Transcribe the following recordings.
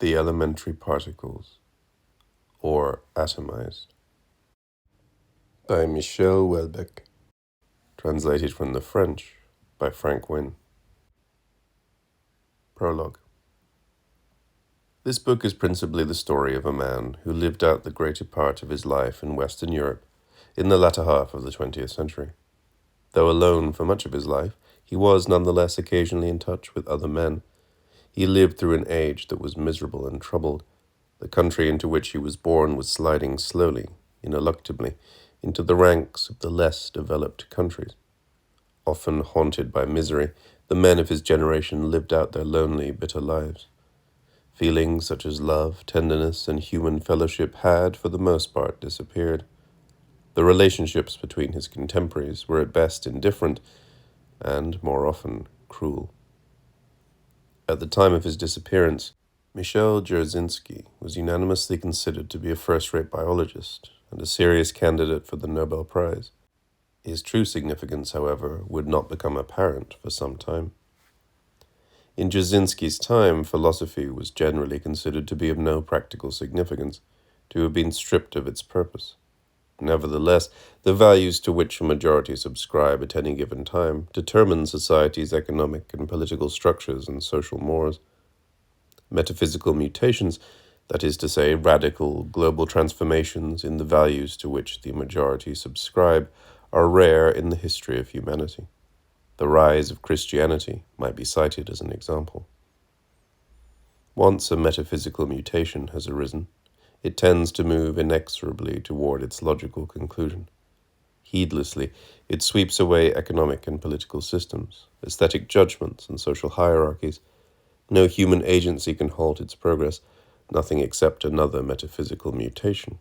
The Elementary Particles, or Atomized, by Michel Houellebecq, translated from the French by Wynne. Prologue. This book is principally the story of a man who lived out the greater part of his life in Western Europe in the latter half of the 20th century. Though alone for much of his life, he was nonetheless occasionally in touch with other men. He lived through an age that was miserable and troubled. The country into which he was born was sliding slowly, ineluctably, into the ranks of the less developed countries. Often haunted by misery, the men of his generation lived out their lonely, bitter lives. Feelings such as love, tenderness, and human fellowship had, for the most part, disappeared. The relationships between his contemporaries were at best indifferent, and, more often, cruel. At the time of his disappearance, Michel was unanimously considered to be a first-rate biologist and a serious candidate for the Nobel Prize. His true significance, however, would not become apparent for some time. In Jasinski's time, philosophy was generally considered to be of no practical significance, to have been stripped of its purpose. Nevertheless, the values to which a majority subscribe at any given time determine society's economic and political structures and social mores. Metaphysical mutations, that is to say, radical global transformations in the values to which the majority subscribe, are rare in the history of humanity. The rise of Christianity might be cited as an example. Once a metaphysical mutation has arisen, it tends to move inexorably toward its logical conclusion. Heedlessly, it sweeps away economic and political systems, aesthetic judgments, and social hierarchies. No human agency can halt its progress, nothing except another metaphysical mutation.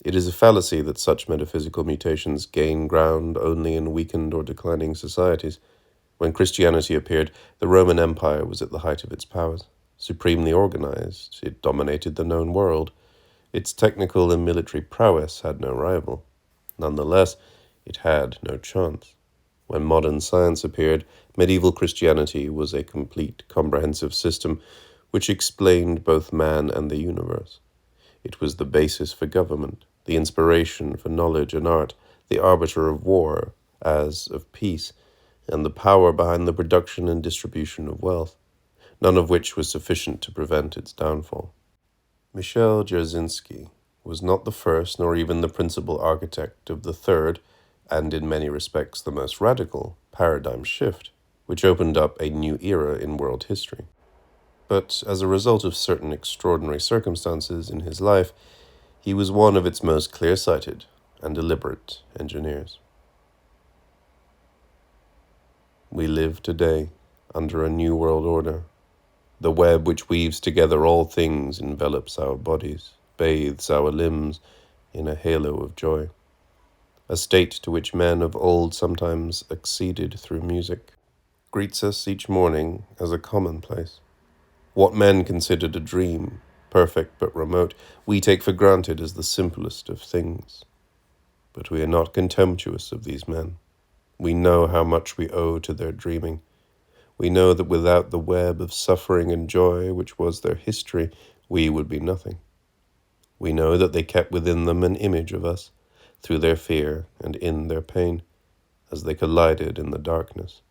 It is a fallacy that such metaphysical mutations gain ground only in weakened or declining societies. When Christianity appeared, the Roman Empire was at the height of its powers. Supremely organized, it dominated the known world. Its technical and military prowess had no rival. Nonetheless, it had no chance. When modern science appeared, medieval Christianity was a complete, comprehensive system which explained both man and the universe. It was the basis for government, the inspiration for knowledge and art, the arbiter of war as of peace, and the power behind the production and distribution of wealth, none of which was sufficient to prevent its downfall. Michel was not the first nor even the principal architect of the third, and in many respects the most radical, paradigm shift, which opened up a new era in world history. But as a result of certain extraordinary circumstances in his life, he was one of its most clear-sighted and deliberate engineers. We live today under a new world order. The web which weaves together all things envelops our bodies, bathes our limbs in a halo of joy, a state to which men of old sometimes acceded through music, greets us each morning as a commonplace. What men considered a dream, perfect but remote, we take for granted as the simplest of things. But we are not contemptuous of these men. We know how much we owe to their dreaming. We know that without the web of suffering and joy which was their history, we would be nothing. We know that they kept within them an image of us, through their fear and in their pain, as they collided in the darkness.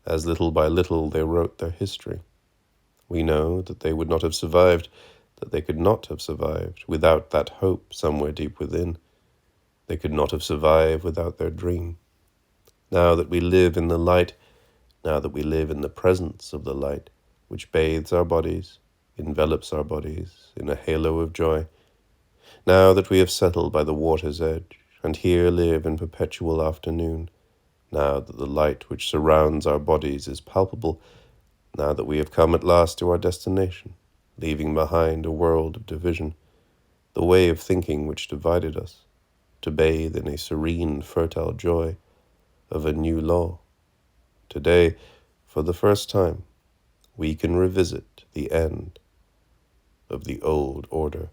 As little by little they wrote their history. We know that they would not have survived, that they could not have survived without that hope somewhere deep within. They could not have survived without their dream. Now that we live in the light, now that we live in the presence of the light, which bathes our bodies, envelops our bodies in a halo of joy, now that we have settled by the water's edge, and here live in perpetual afternoon, now that the light which surrounds our bodies is palpable, now that we have come at last to our destination, leaving behind a world of division, the way of thinking which divided us, to bathe in a serene, fertile joy of a new law. Today, for the first time, we can revisit the end of the old order.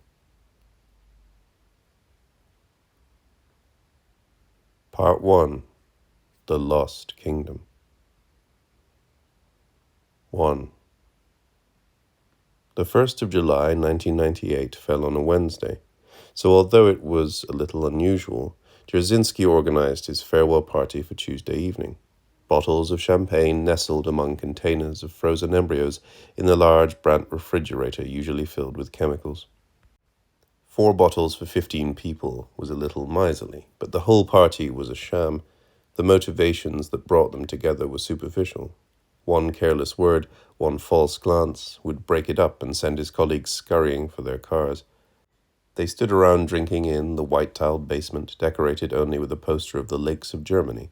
Part 1. The Lost Kingdom. 1. The 1st of July, 1998, fell on a Wednesday, so although it was a little unusual, Dzerzhinsky organized his farewell party for Tuesday evening. Bottles of champagne nestled among containers of frozen embryos in the large Brandt refrigerator usually filled with chemicals. 4 bottles for 15 people was a little miserly, but the whole party was a sham. The motivations that brought them together were superficial. One careless word, one false glance, would break it up and send his colleagues scurrying for their cars. They stood around drinking in the white-tiled basement, decorated only with a poster of the lakes of Germany.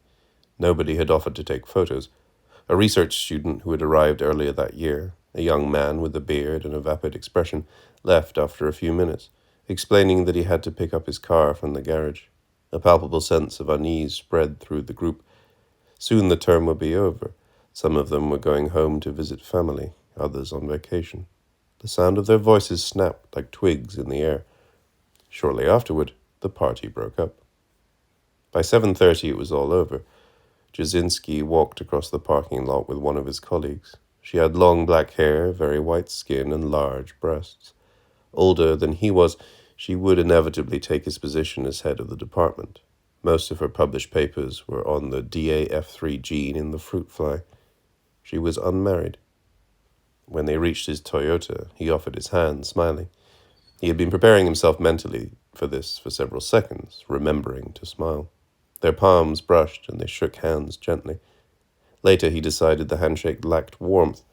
Nobody had offered to take photos. A research student who had arrived earlier that year, a young man with a beard and a vapid expression, left after a few minutes, explaining that he had to pick up his car from the garage. A palpable sense of unease spread through the group. Soon the term would be over. Some of them were going home to visit family, others on vacation. The sound of their voices snapped like twigs in the air. Shortly afterward, the party broke up. By 7:30 it was all over. Dzerzhinsky walked across the parking lot with one of his colleagues. She had long black hair, very white skin, and large breasts. Older than he was, she would inevitably take his position as head of the department. Most of her published papers were on the DAF3 gene in the fruit fly. She was unmarried. When they reached his Toyota, he offered his hand, smiling. He had been preparing himself mentally for this for several seconds, remembering to smile. Their palms brushed and they shook hands gently. Later he decided the handshake lacked warmth.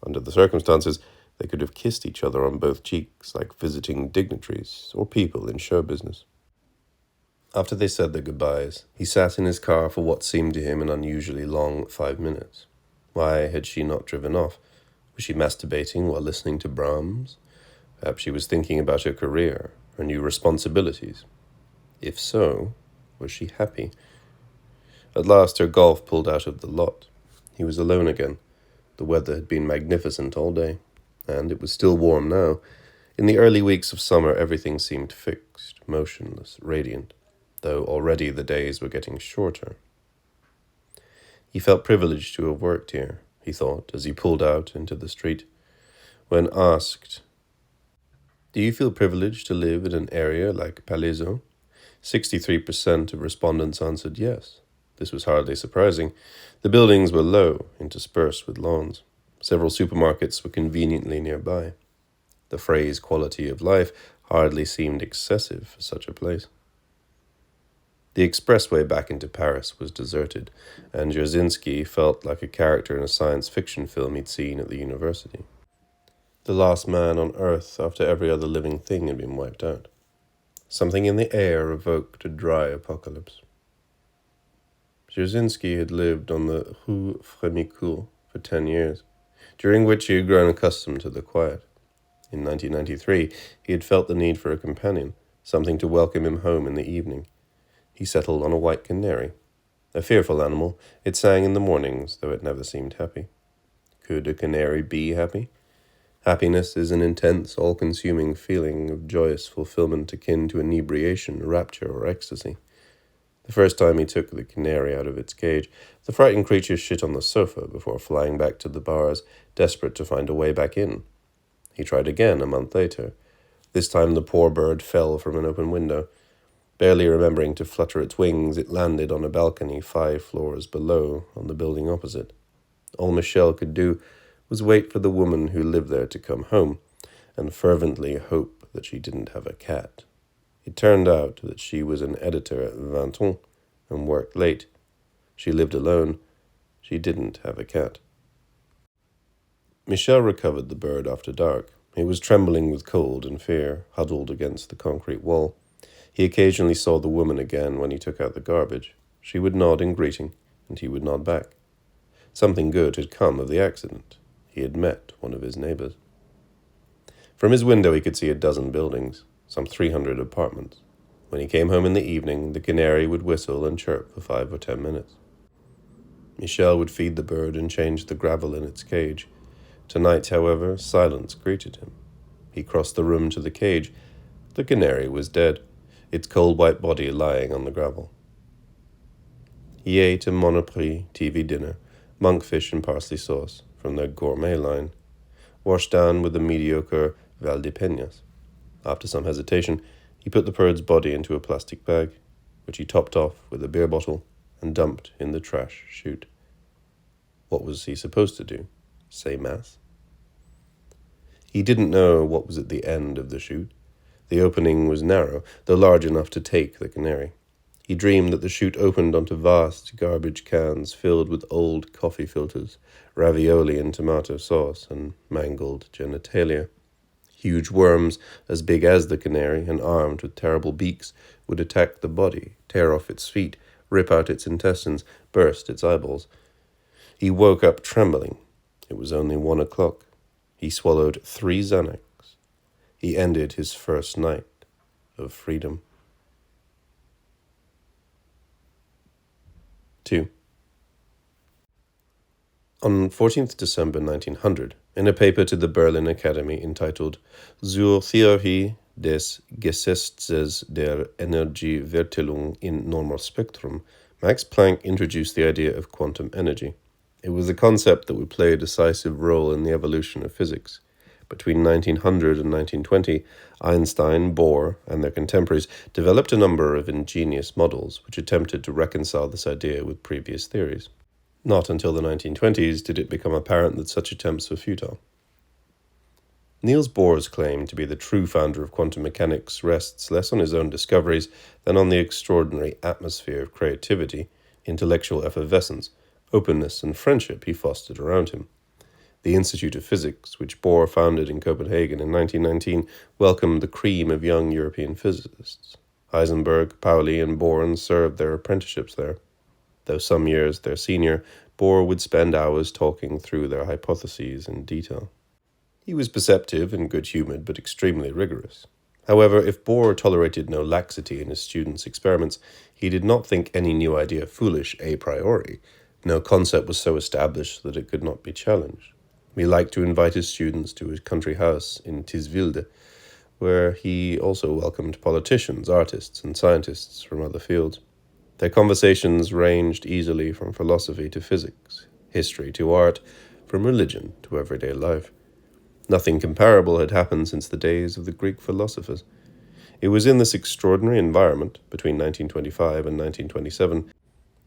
Under the circumstances, they could have kissed each other on both cheeks like visiting dignitaries or people in show business. After they said their goodbyes, he sat in his car for what seemed to him an unusually long 5 minutes. Why had she not driven off? Was she masturbating while listening to Brahms? Perhaps she was thinking about her career, her new responsibilities. If so, was she happy? At last her Golf pulled out of the lot. He was alone again. The weather had been magnificent all day, and it was still warm now. In the early weeks of summer, everything seemed fixed, motionless, radiant, though already the days were getting shorter. He felt privileged to have worked here, he thought, as he pulled out into the street. When asked, "Do you feel privileged to live in an area like Palaiseau?" 63% of respondents answered yes. This was hardly surprising. The buildings were low, interspersed with lawns. Several supermarkets were conveniently nearby. The phrase quality of life hardly seemed excessive for such a place. The expressway back into Paris was deserted, and Dzerzhinsky felt like a character in a science fiction film he'd seen at the university. The last man on Earth after every other living thing had been wiped out. Something in the air evoked a dry apocalypse. Dzerzhinsky had lived on the Rue Frémicourt for 10 years, during which he had grown accustomed to the quiet. In 1993, he had felt the need for a companion, something to welcome him home in the evening. He settled on a white canary. A fearful animal, it sang in the mornings, though it never seemed happy. Could a canary be happy? Happiness is an intense, all-consuming feeling of joyous fulfillment akin to inebriation, rapture, or ecstasy. The first time he took the canary out of its cage, the frightened creature shit on the sofa before flying back to the bars, desperate to find a way back in. He tried again a month later. This time the poor bird fell from an open window. Barely remembering to flutter its wings, it landed on a balcony 5 floors below, on the building opposite. All Michel could do was wait for the woman who lived there to come home, and fervently hope that she didn't have a cat. It turned out that she was an editor at Vinton and worked late. She lived alone. She didn't have a cat. Michel recovered the bird after dark. He was trembling with cold and fear, huddled against the concrete wall. He occasionally saw the woman again when he took out the garbage. She would nod in greeting, and he would nod back. Something good had come of the accident. He had met one of his neighbors. From his window he could see a dozen buildings, some 300 apartments. When he came home in the evening, the canary would whistle and chirp for 5 or 10 minutes. Michel would feed the bird and change the gravel in its cage. Tonight, however, silence greeted him. He crossed the room to the cage. The canary was dead, its cold white body lying on the gravel. He ate a Monoprix TV dinner, monkfish and parsley sauce, from their gourmet line. washed down with the mediocre Valdepeñas. After some hesitation, he put the bird's body into a plastic bag, which he topped off with a beer bottle and dumped in the trash chute. What was he supposed to do? Say mass? He didn't know what was at the end of the chute. The opening was narrow, though large enough to take the canary. He dreamed that the chute opened onto vast garbage cans filled with old coffee filters, ravioli and tomato sauce, and mangled genitalia. Huge worms, as big as the canary and armed with terrible beaks, would attack the body, tear off its feet, rip out its intestines, burst its eyeballs. He woke up trembling. It was only 1 o'clock. He swallowed 3 Xanax. He ended his first night of freedom. 2. On 14th December 1900, in a paper to the Berlin Academy entitled Zur Theorie des Gesetzes der Energieverteilung in Normalspektrum, Max Planck introduced the idea of quantum energy. It was a concept that would play a decisive role in the evolution of physics. Between 1900 and 1920, Einstein, Bohr, and their contemporaries developed a number of ingenious models which attempted to reconcile this idea with previous theories. Not until the 1920s did it become apparent that such attempts were futile. Niels Bohr's claim to be the true founder of quantum mechanics rests less on his own discoveries than on the extraordinary atmosphere of creativity, intellectual effervescence, openness, and friendship he fostered around him. The Institute of Physics, which Bohr founded in Copenhagen in 1919, welcomed the cream of young European physicists. Heisenberg, Pauli, and Born served their apprenticeships there. Though some years their senior, Bohr would spend hours talking through their hypotheses in detail. He was perceptive and good-humored, but extremely rigorous. However, if Bohr tolerated no laxity in his students' experiments, he did not think any new idea foolish a priori. No concept was so established that it could not be challenged. He liked to invite his students to his country house in Tisvilde, where he also welcomed politicians, artists, and scientists from other fields. Their conversations ranged easily from philosophy to physics, history to art, from religion to everyday life. Nothing comparable had happened since the days of the Greek philosophers. It was in this extraordinary environment, between 1925 and 1927,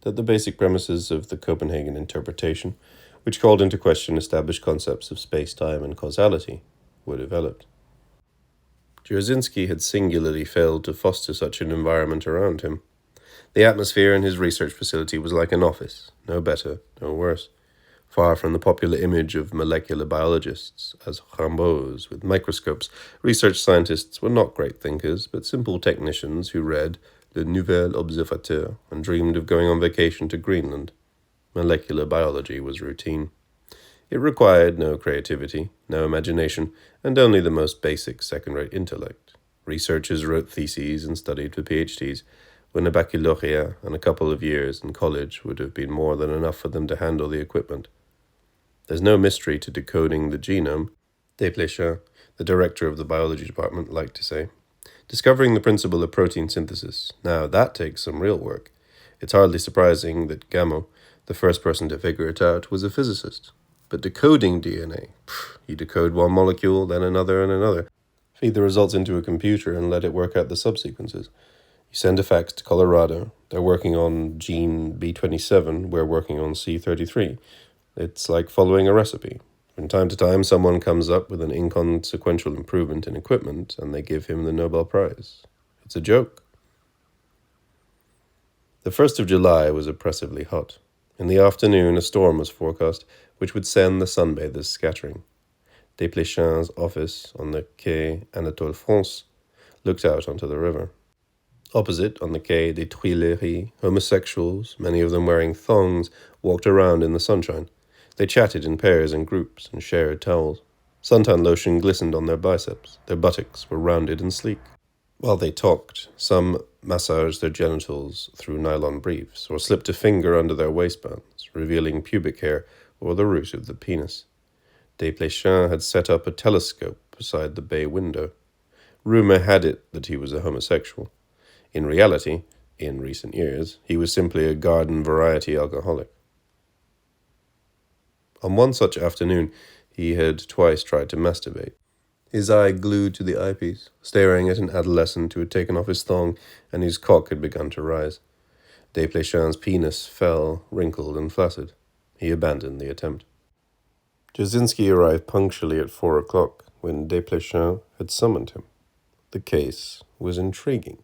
that the basic premises of the Copenhagen interpretation, which called into question established concepts of space-time and causality, were developed. Jarzynski had singularly failed to foster such an environment around him. The atmosphere in his research facility was like an office, no better, no worse. Far from the popular image of molecular biologists as Rambots with microscopes, research scientists were not great thinkers, but simple technicians who read Le Nouvel Observateur and dreamed of going on vacation to Greenland. Molecular biology was routine. It required no creativity, no imagination, and only the most basic second-rate intellect. Researchers wrote theses and studied for PhDs, when a baccalaureate and a couple of years in college would have been more than enough for them to handle the equipment. There's no mystery to decoding the genome, Desplechin, the director of the biology department, liked to say. Discovering the principle of protein synthesis, now that takes some real work. It's hardly surprising that Gamow, the first person to figure it out, was a physicist. But decoding DNA, you decode one molecule, then another and another. Feed the results into a computer and let it work out the subsequences. You send a fax to Colorado. They're working on gene B27. We're working on C33. It's like following a recipe. From time to time, someone comes up with an inconsequential improvement in equipment, and they give him the Nobel Prize. It's a joke. The 1st of July was oppressively hot. In the afternoon, a storm was forecast, which would send the sunbathers scattering. Desplechin's office on the Quai Anatole France looked out onto the river. Opposite, on the Quai des Tuileries, homosexuals, many of them wearing thongs, walked around in the sunshine. They chatted in pairs and groups and shared towels. Suntan lotion glistened on their biceps. Their buttocks were rounded and sleek. While they talked, some massaged their genitals through nylon briefs or slipped a finger under their waistbands, revealing pubic hair or the root of the penis. Desplechin had set up a telescope beside the bay window. Rumor had it that he was a homosexual. In reality, in recent years, he was simply a garden-variety alcoholic. On one such afternoon, he had twice tried to masturbate. His eye glued to the eyepiece, staring at an adolescent who had taken off his thong and whose cock had begun to rise. Desplechin's penis fell, wrinkled and flaccid. He abandoned the attempt. Jasinski arrived punctually at 4 o'clock when Desplechin had summoned him. The case was intriguing.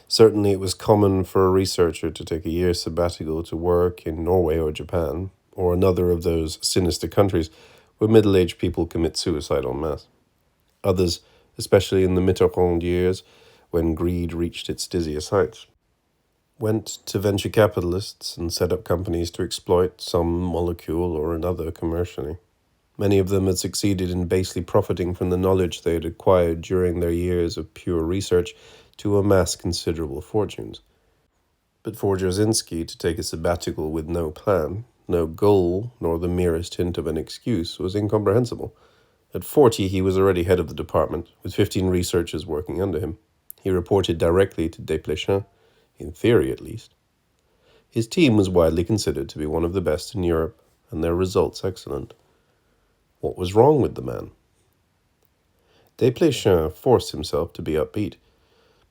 Certainly it was common for a researcher to take a year's sabbatical to work in Norway or Japan, or another of those sinister countries where middle-aged people commit suicide en masse. Others, especially in the Mitterrand years, when greed reached its dizziest heights, went to venture capitalists and set up companies to exploit some molecule or another commercially. Many of them had succeeded in basely profiting from the knowledge they had acquired during their years of pure research to amass considerable fortunes. But for Jasinski to take a sabbatical with no plan, no goal, nor the merest hint of an excuse was incomprehensible. At 40, he was already head of the department, with 15 researchers working under him. He reported directly to Desplechin, in theory at least. His team was widely considered to be one of the best in Europe, and their results excellent. What was wrong with the man? Desplechin forced himself to be upbeat.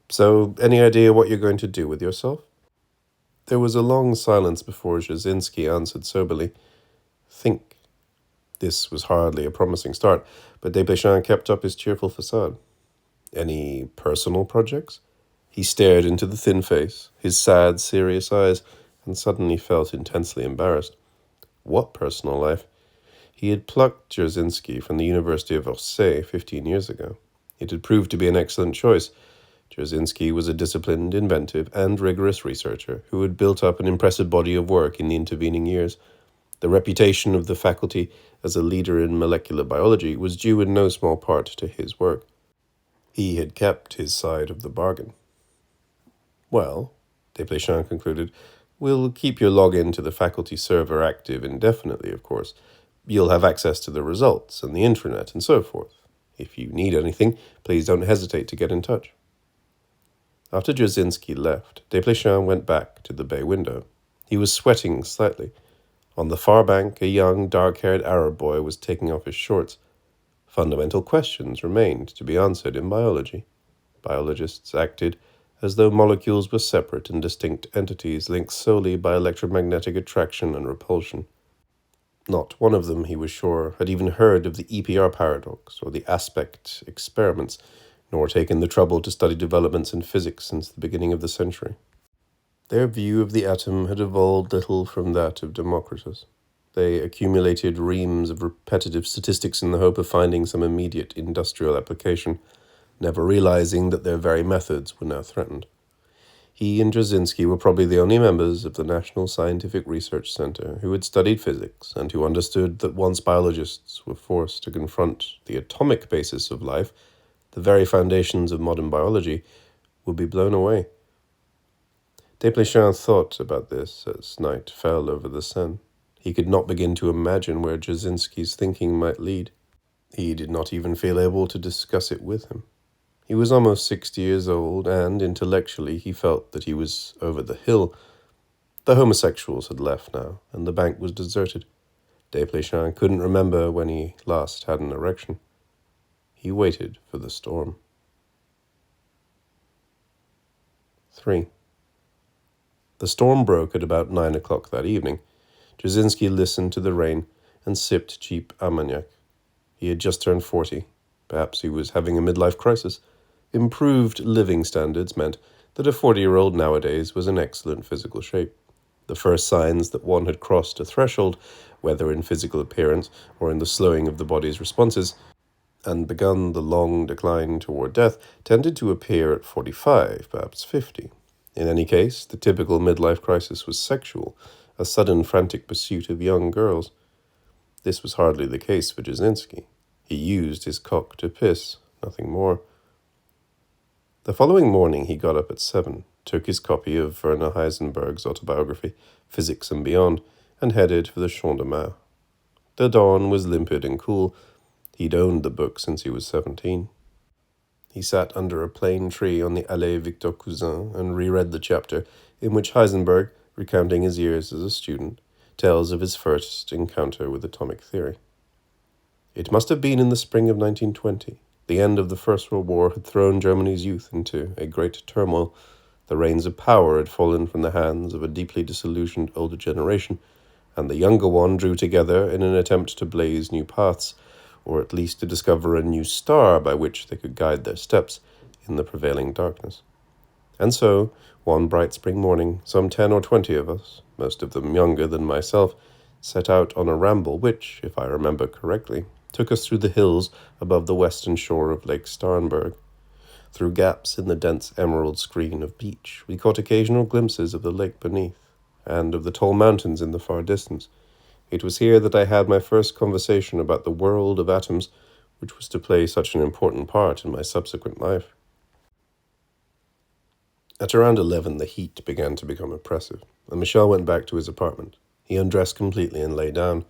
So, any idea what you're going to do with yourself? There was a long silence before Jasinski answered soberly, Think. This was hardly a promising start, but Desplechin kept up his cheerful facade. Any personal projects? He stared into the thin face, his sad, serious eyes, and suddenly felt intensely embarrassed. What personal life? He had plucked Jasinski from the University of Orsay 15 years ago. It had proved to be an excellent choice. Jasinski was a disciplined, inventive, and rigorous researcher who had built up an impressive body of work in the intervening years. The reputation of the faculty as a leader in molecular biology was due in no small part to his work. He had kept his side of the bargain. Well, Desplechin concluded, we'll keep your login to the faculty server active indefinitely, of course. You'll have access to the results and the intranet and so forth. If you need anything, please don't hesitate to get in touch. After Jasinski left, Desplechin went back to the bay window. He was sweating slightly. On the far bank, a young, dark-haired Arab boy was taking off his shorts. Fundamental questions remained to be answered in biology. Biologists acted as though molecules were separate and distinct entities linked solely by electromagnetic attraction and repulsion. Not one of them, he was sure, had even heard of the EPR paradox or the aspect experiments, nor taken the trouble to study developments in physics since the beginning of the century. Their view of the atom had evolved little from that of Democritus. They accumulated reams of repetitive statistics in the hope of finding some immediate industrial application, never realizing that their very methods were now threatened. He and Jasinski were probably the only members of the National Scientific Research Center who had studied physics and who understood that once biologists were forced to confront the atomic basis of life, the very foundations of modern biology would be blown away. Desplechin thought about this as night fell over the Seine. He could not begin to imagine where Jasinski's thinking might lead. He did not even feel able to discuss it with him. He was almost 60 years old, and intellectually he felt that he was over the hill. The homosexuals had left now, and the bank was deserted. Desplechin couldn't remember when he last had an erection. He waited for the storm. 3. The storm broke at about 9 o'clock that evening. Jasinski listened to the rain and sipped cheap Armagnac. He had just turned 40. Perhaps he was having a midlife crisis. Improved living standards meant that a 40-year-old nowadays was in excellent physical shape. The first signs that one had crossed a threshold, whether in physical appearance or in the slowing of the body's responses, and begun the long decline toward death, tended to appear at 45, perhaps 50. In any case, the typical midlife crisis was sexual, a sudden frantic pursuit of young girls. This was hardly the case for Jasinski. He used his cock to piss, nothing more. The following morning he got up at 7, took his copy of Werner Heisenberg's autobiography, Physics and Beyond, and headed for the Champ de Mars. The dawn was limpid and cool. He'd owned the book since he was 17. He sat under a plane tree on the Allée Victor Cousin and reread the chapter in which Heisenberg, recounting his years as a student, tells of his first encounter with atomic theory. It must have been in the spring of 1920. The end of the First World War had thrown Germany's youth into a great turmoil. The reins of power had fallen from the hands of a deeply disillusioned older generation, and the younger one drew together in an attempt to blaze new paths, or at least to discover a new star by which they could guide their steps in the prevailing darkness. And so, one bright spring morning, some 10 or 20 of us, most of them younger than myself, set out on a ramble which, if I remember correctly, took us through the hills above the western shore of Lake Starnberg. Through gaps in the dense emerald screen of beach, we caught occasional glimpses of the lake beneath, and of the tall mountains in the far distance. It was here that I had my first conversation about the world of atoms, which was to play such an important part in my subsequent life. At around 11, the heat began to become oppressive, and Michel went back to his apartment. He undressed completely and lay down.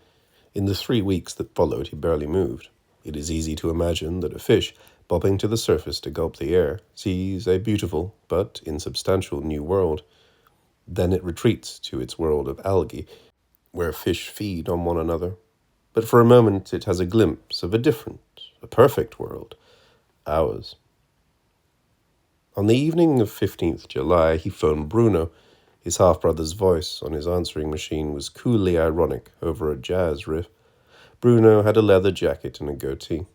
In the 3 weeks that followed, he barely moved. It is easy to imagine that a fish, bobbing to the surface to gulp the air, sees a beautiful but insubstantial new world. Then it retreats to its world of algae, where fish feed on one another. But for a moment it has a glimpse of a different, a perfect world, ours. On the evening of 15th July, he phoned Bruno. His half-brother's voice on his answering machine was coolly ironic over a jazz riff. Bruno had a leather jacket and a goatee.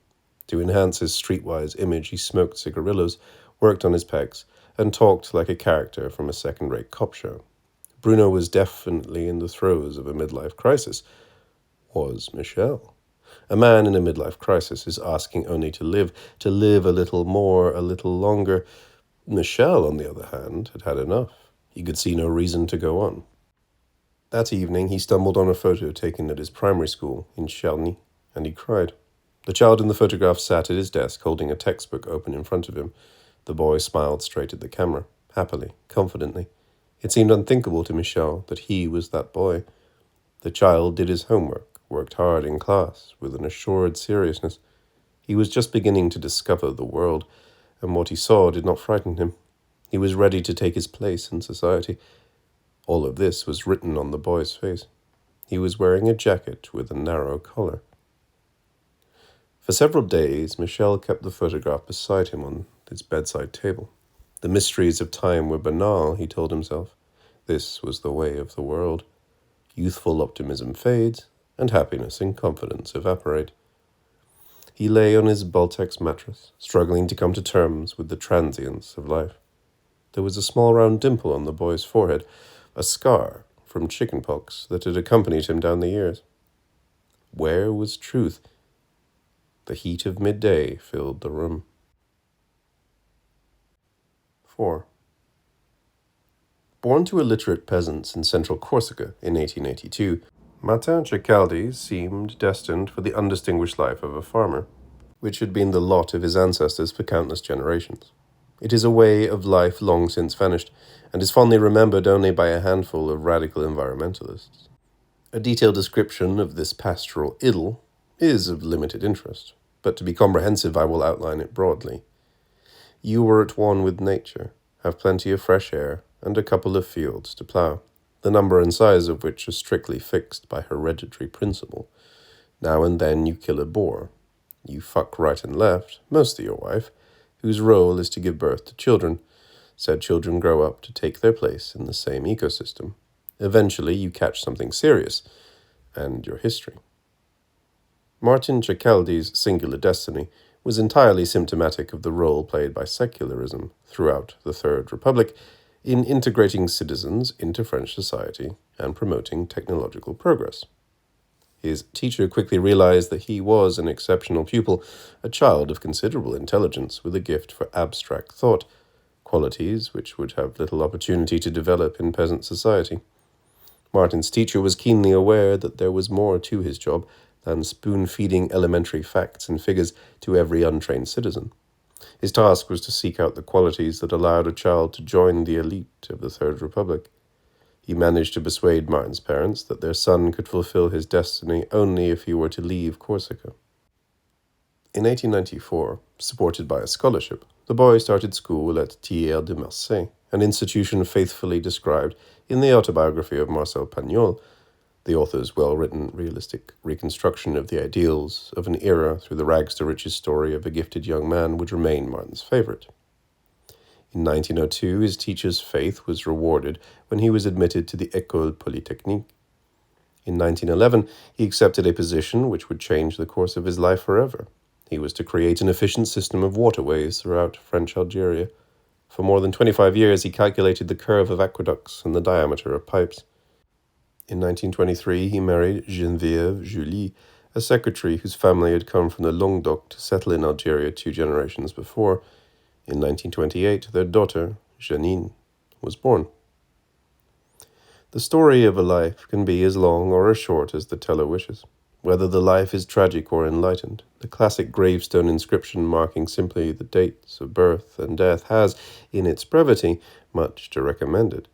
To enhance his streetwise image, he smoked cigarillos, worked on his pecs, and talked like a character from a second-rate cop show. Bruno was definitely in the throes of a midlife crisis. Was Michel. A man in a midlife crisis is asking only to live a little more, a little longer. Michel, on the other hand, had had enough. He could see no reason to go on. That evening, he stumbled on a photo taken at his primary school in Czerny, and he cried. The child in the photograph sat at his desk, holding a textbook open in front of him. The boy smiled straight at the camera, happily, confidently. It seemed unthinkable to Michel that he was that boy. The child did his homework, worked hard in class, with an assured seriousness. He was just beginning to discover the world, and what he saw did not frighten him. He was ready to take his place in society. All of this was written on the boy's face. He was wearing a jacket with a narrow collar. For several days, Michel kept the photograph beside him on his bedside table. The mysteries of time were banal, he told himself. This was the way of the world. Youthful optimism fades, and happiness and confidence evaporate. He lay on his Baltex mattress, struggling to come to terms with the transience of life. There was a small round dimple on the boy's forehead, a scar from chickenpox that had accompanied him down the years. Where was truth? The heat of midday filled the room. 4. Born to illiterate peasants in central Corsica in 1882, Martin Ceccaldi seemed destined for the undistinguished life of a farmer, which had been the lot of his ancestors for countless generations. It is a way of life long since vanished, and is fondly remembered only by a handful of radical environmentalists. A detailed description of this pastoral idyll is of limited interest, but to be comprehensive I will outline it broadly. You were at one with nature, have plenty of fresh air, and a couple of fields to plough, the number and size of which are strictly fixed by hereditary principle. Now and then you kill a boar. You fuck right and left, mostly your wife, whose role is to give birth to children. Said children grow up to take their place in the same ecosystem. Eventually you catch something serious, and your history. Martin Ceccaldi's singular destiny was entirely symptomatic of the role played by secularism throughout the Third Republic in integrating citizens into French society and promoting technological progress. His teacher quickly realized that he was an exceptional pupil, a child of considerable intelligence with a gift for abstract thought, qualities which would have little opportunity to develop in peasant society. Martin's teacher was keenly aware that there was more to his job than spoon-feeding elementary facts and figures to every untrained citizen. His task was to seek out the qualities that allowed a child to join the elite of the Third Republic. He managed to persuade Martin's parents that their son could fulfill his destiny only if he were to leave Corsica. In 1894, supported by a scholarship, the boy started school at Thiers de Marseille, an institution faithfully described in the autobiography of Marcel Pagnol. The author's well-written, realistic reconstruction of the ideals of an era through the rags-to-riches story of a gifted young man would remain Martin's favorite. In 1902, his teacher's faith was rewarded when he was admitted to the École Polytechnique. In 1911, he accepted a position which would change the course of his life forever. He was to create an efficient system of waterways throughout French Algeria. For more than 25 years, he calculated the curve of aqueducts and the diameter of pipes. In 1923, he married Geneviève Julie, a secretary whose family had come from the Languedoc to settle in Algeria 2 generations before. In 1928, their daughter, Janine, was born. The story of a life can be as long or as short as the teller wishes. Whether the life is tragic or enlightened, the classic gravestone inscription marking simply the dates of birth and death has, in its brevity, much to recommend it.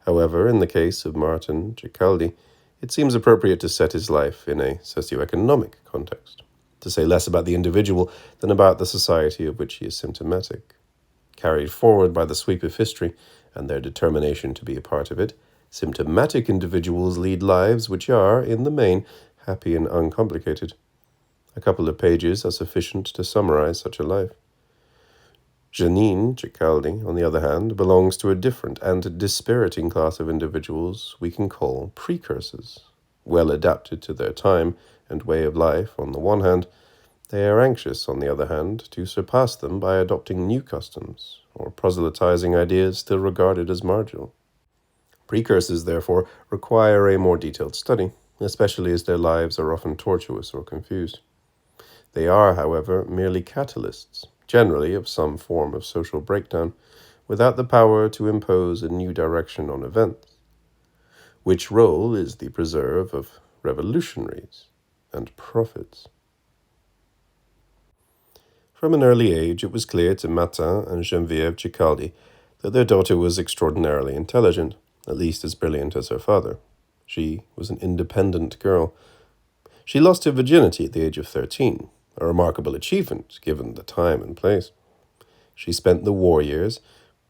However, in the case of Martin Ceccaldi, it seems appropriate to set his life in a socioeconomic context, to say less about the individual than about the society of which he is symptomatic. Carried forward by the sweep of history and their determination to be a part of it, symptomatic individuals lead lives which are, in the main, happy and uncomplicated. A couple of pages are sufficient to summarize such a life. Janine Ceccaldi, on the other hand, belongs to a different and dispiriting class of individuals we can call precursors. Well adapted to their time and way of life on the one hand, they are anxious, on the other hand, to surpass them by adopting new customs or proselytizing ideas still regarded as marginal. Precursors, therefore, require a more detailed study, especially as their lives are often tortuous or confused. They are, however, merely catalysts, generally of some form of social breakdown, without the power to impose a new direction on events. Which role is the preserve of revolutionaries and prophets? From an early age, it was clear to Martin and Geneviève Ceccaldi that their daughter was extraordinarily intelligent, at least as brilliant as her father. She was an independent girl. She lost her virginity at the age of 13, a remarkable achievement given the time and place. She spent the war years,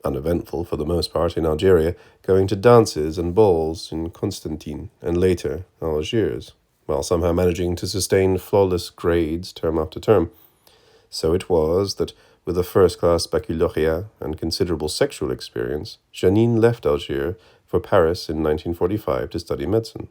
uneventful for the most part in Algeria, going to dances and balls in Constantine and later Algiers, while somehow managing to sustain flawless grades term after term. So it was that, with a first-class baccalaureate and considerable sexual experience, Janine left Algiers for Paris in 1945 to study medicine.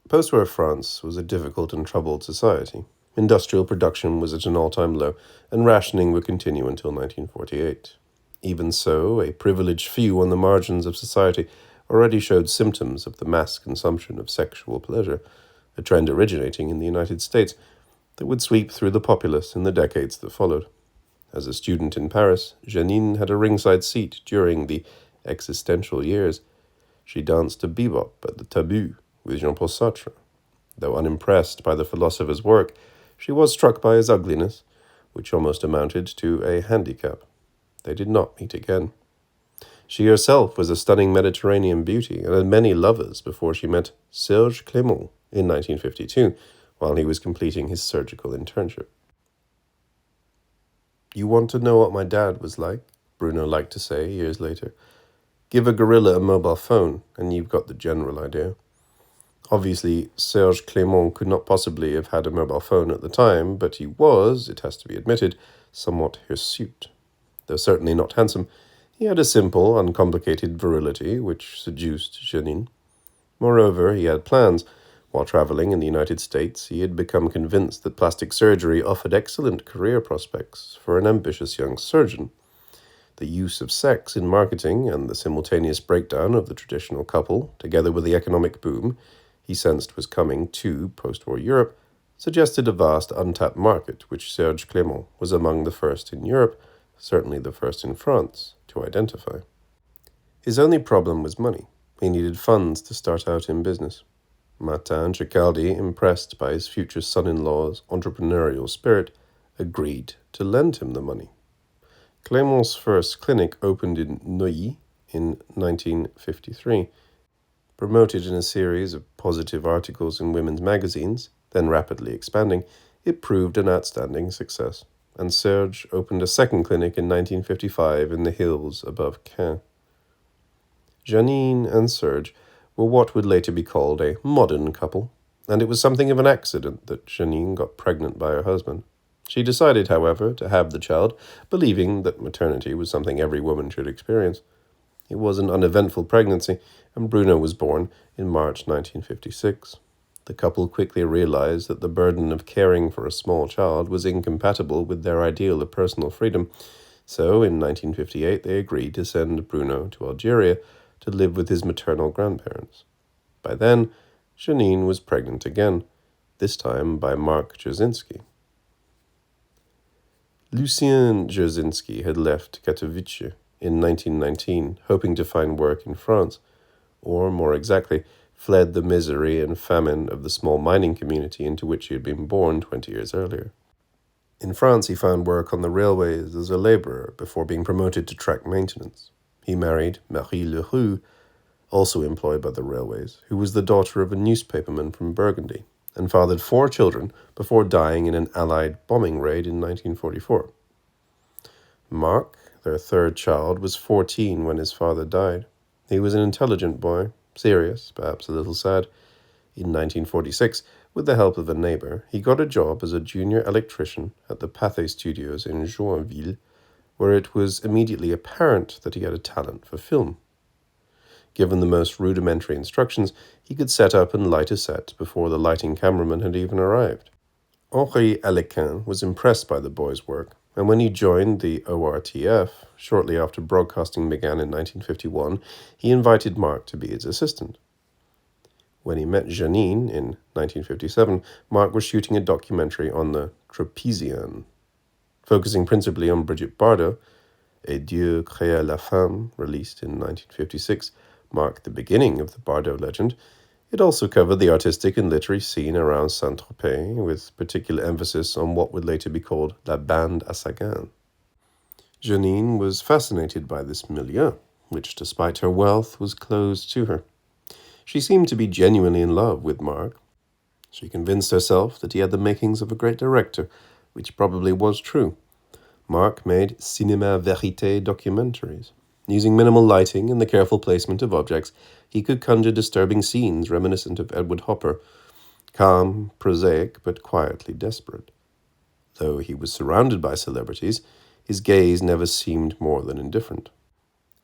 Post-war France was a difficult and troubled society. Industrial production was at an all-time low, and rationing would continue until 1948. Even so, a privileged few on the margins of society already showed symptoms of the mass consumption of sexual pleasure, a trend originating in the United States that would sweep through the populace in the decades that followed. As a student in Paris, Janine had a ringside seat during the existential years. She danced to bebop at the Tabou with Jean-Paul Sartre. Though unimpressed by the philosopher's work, she was struck by his ugliness, which almost amounted to a handicap. They did not meet again. She herself was a stunning Mediterranean beauty and had many lovers before she met Serge Clément in 1952, while he was completing his surgical internship. "You want to know what my dad was like?" Bruno liked to say years later. "Give a gorilla a mobile phone, and you've got the general idea." Obviously, Serge Clément could not possibly have had a mobile phone at the time, but he was, it has to be admitted, somewhat hirsute. Though certainly not handsome, he had a simple, uncomplicated virility which seduced Janine. Moreover, he had plans. While traveling in the United States, he had become convinced that plastic surgery offered excellent career prospects for an ambitious young surgeon. The use of sex in marketing and the simultaneous breakdown of the traditional couple, together with the economic boom he sensed was coming to post-war Europe, suggested a vast untapped market which Serge Clément was among the first in Europe, certainly the first in France, to identify. His only problem was money. He needed funds to start out in business. Martin Ceccaldi, impressed by his future son-in-law's entrepreneurial spirit, agreed to lend him the money. Clément's first clinic opened in Neuilly in 1953. Promoted in a series of positive articles in women's magazines, then rapidly expanding, it proved an outstanding success, and Serge opened a second clinic in 1955 in the hills above Caen. Janine and Serge were what would later be called a modern couple, and it was something of an accident that Janine got pregnant by her husband. She decided, however, to have the child, believing that maternity was something every woman should experience. It was an uneventful pregnancy, and Bruno was born in March 1956. The couple quickly realized that the burden of caring for a small child was incompatible with their ideal of personal freedom, so in 1958 they agreed to send Bruno to Algeria to live with his maternal grandparents. By then, Janine was pregnant again, this time by Mark Jasinski. Lucien Jasinski had left Katowice in 1919, hoping to find work in France, or more exactly, fled the misery and famine of the small mining community into which he had been born 20 years earlier. In France, he found work on the railways as a labourer before being promoted to track maintenance. He married Marie Leroux, also employed by the railways, who was the daughter of a newspaperman from Burgundy, and fathered 4 children before dying in an Allied bombing raid in 1944. Mark, their third child, was 14 when his father died. He was an intelligent boy, serious, perhaps a little sad. In 1946, with the help of a neighbor, he got a job as a junior electrician at the Pathé Studios in Joinville, where it was immediately apparent that he had a talent for film. Given the most rudimentary instructions, he could set up and light a set before the lighting cameraman had even arrived. Henri Alequin was impressed by the boy's work, and when he joined the ORTF, shortly after broadcasting began in 1951, he invited Mark to be his assistant. When he met Janine in 1957, Mark was shooting a documentary on the Tropézienne. Focusing principally on Brigitte Bardot, Et Dieu créa la femme, released in 1956, marked the beginning of the Bardot legend. It also covered the artistic and literary scene around Saint-Tropez, with particular emphasis on what would later be called la bande à Sagan. Janine was fascinated by this milieu, which, despite her wealth, was closed to her. She seemed to be genuinely in love with Mark. She convinced herself that he had the makings of a great director, which probably was true. Mark made cinéma vérité documentaries. Using minimal lighting and the careful placement of objects, he could conjure disturbing scenes reminiscent of Edward Hopper, calm, prosaic, but quietly desperate. Though he was surrounded by celebrities, his gaze never seemed more than indifferent.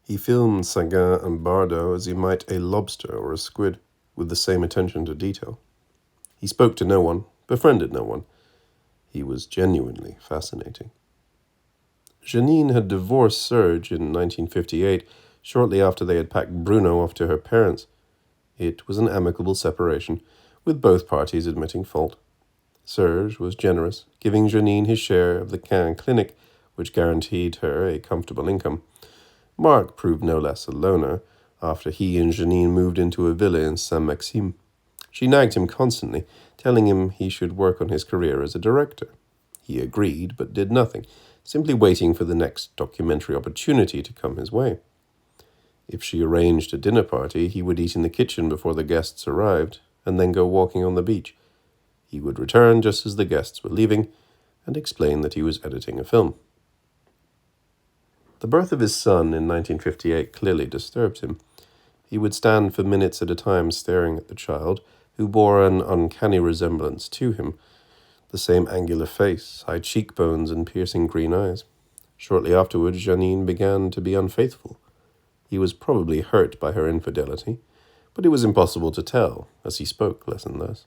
He filmed Sagan and Bardot as he might a lobster or a squid, with the same attention to detail. He spoke to no one, befriended no one. He was genuinely fascinating. Janine had divorced Serge in 1958, shortly after they had packed Bruno off to her parents. It was an amicable separation, with both parties admitting fault. Serge was generous, giving Janine his share of the Caen clinic, which guaranteed her a comfortable income. Mark proved no less a loner, after he and Janine moved into a villa in Saint-Maxime. She nagged him constantly, telling him he should work on his career as a director. He agreed, but did nothing, simply waiting for the next documentary opportunity to come his way. If she arranged a dinner party, he would eat in the kitchen before the guests arrived, and then go walking on the beach. He would return just as the guests were leaving, and explain that he was editing a film. The birth of his son in 1958 clearly disturbed him. He would stand for minutes at a time staring at the child, who bore an uncanny resemblance to him. The same angular face, high cheekbones, and piercing green eyes. Shortly afterwards, Janine began to be unfaithful. He was probably hurt by her infidelity, but it was impossible to tell, as he spoke less and less.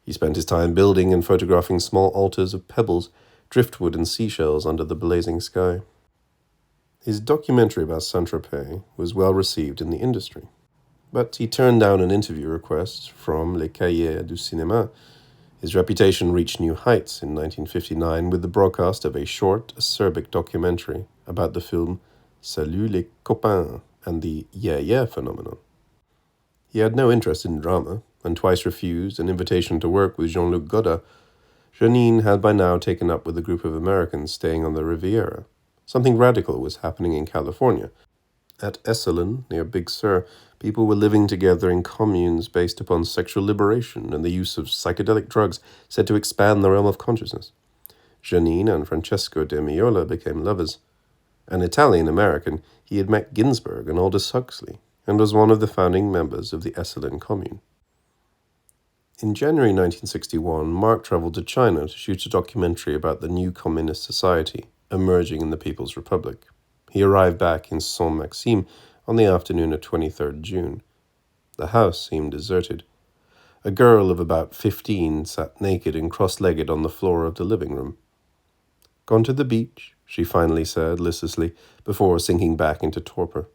He spent his time building and photographing small altars of pebbles, driftwood, and seashells under the blazing sky. His documentary about Saint-Tropez was well received in the industry, but he turned down an interview request from Les Cahiers du Cinéma. His reputation reached new heights in 1959 with the broadcast of a short, acerbic documentary about the film Salut les copains and the yeah phenomenon. He had no interest in drama, and twice refused an invitation to work with Jean-Luc Godard. Janine had by now taken up with a group of Americans staying on the Riviera. Something radical was happening in California. At Esalen, near Big Sur, people were living together in communes based upon sexual liberation and the use of psychedelic drugs said to expand the realm of consciousness. Janine and Francesco de Miola became lovers. An Italian-American, he had met Ginsberg and Aldous Huxley, and was one of the founding members of the Esalen Commune. In January 1961, Mark traveled to China to shoot a documentary about the new communist society emerging in the People's Republic. He arrived back in Saint-Maxime on the afternoon of 23rd June. The house seemed deserted. A girl of about 15 sat naked and cross-legged on the floor of the living room. "Gone to the beach?" she finally said listlessly, before sinking back into torpor.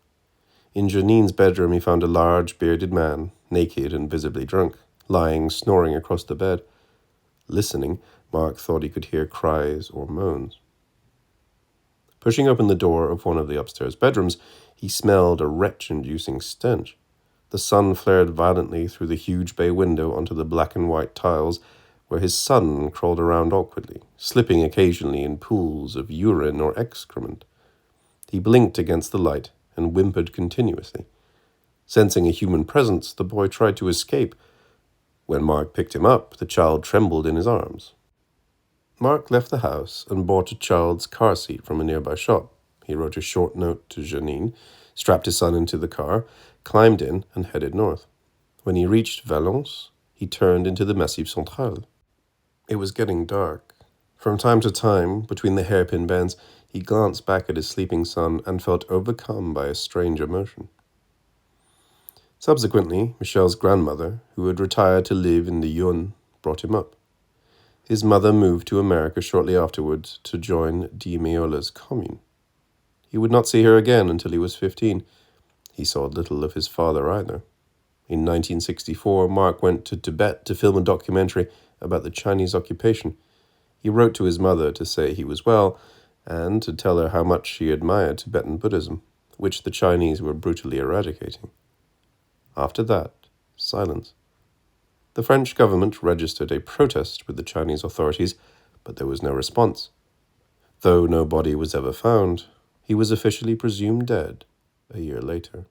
In Janine's bedroom he found a large, bearded man, naked and visibly drunk, lying snoring across the bed. Listening, Mark thought he could hear cries or moans. Pushing open the door of one of the upstairs bedrooms, he smelled a retch-inducing stench. The sun flared violently through the huge bay window onto the black and white tiles, where his son crawled around awkwardly, slipping occasionally in pools of urine or excrement. He blinked against the light and whimpered continuously. Sensing a human presence, the boy tried to escape. When Mark picked him up, the child trembled in his arms. Mark left the house and bought a child's car seat from a nearby shop. He wrote a short note to Janine, strapped his son into the car, climbed in, and headed north. When he reached Valence, he turned into the Massif Central. It was getting dark. From time to time, between the hairpin bends, he glanced back at his sleeping son and felt overcome by a strange emotion. Subsequently, Michel's grandmother, who had retired to live in the Yonne, brought him up. His mother moved to America shortly afterwards to join Diemola's commune. He would not see her again until he was 15. He saw little of his father either. In 1964, Mark went to Tibet to film a documentary about the Chinese occupation. He wrote to his mother to say he was well and to tell her how much he admired Tibetan Buddhism, which the Chinese were brutally eradicating. After that, silence. The French government registered a protest with the Chinese authorities, but there was no response. Though no body was ever found, he was officially presumed dead a year later.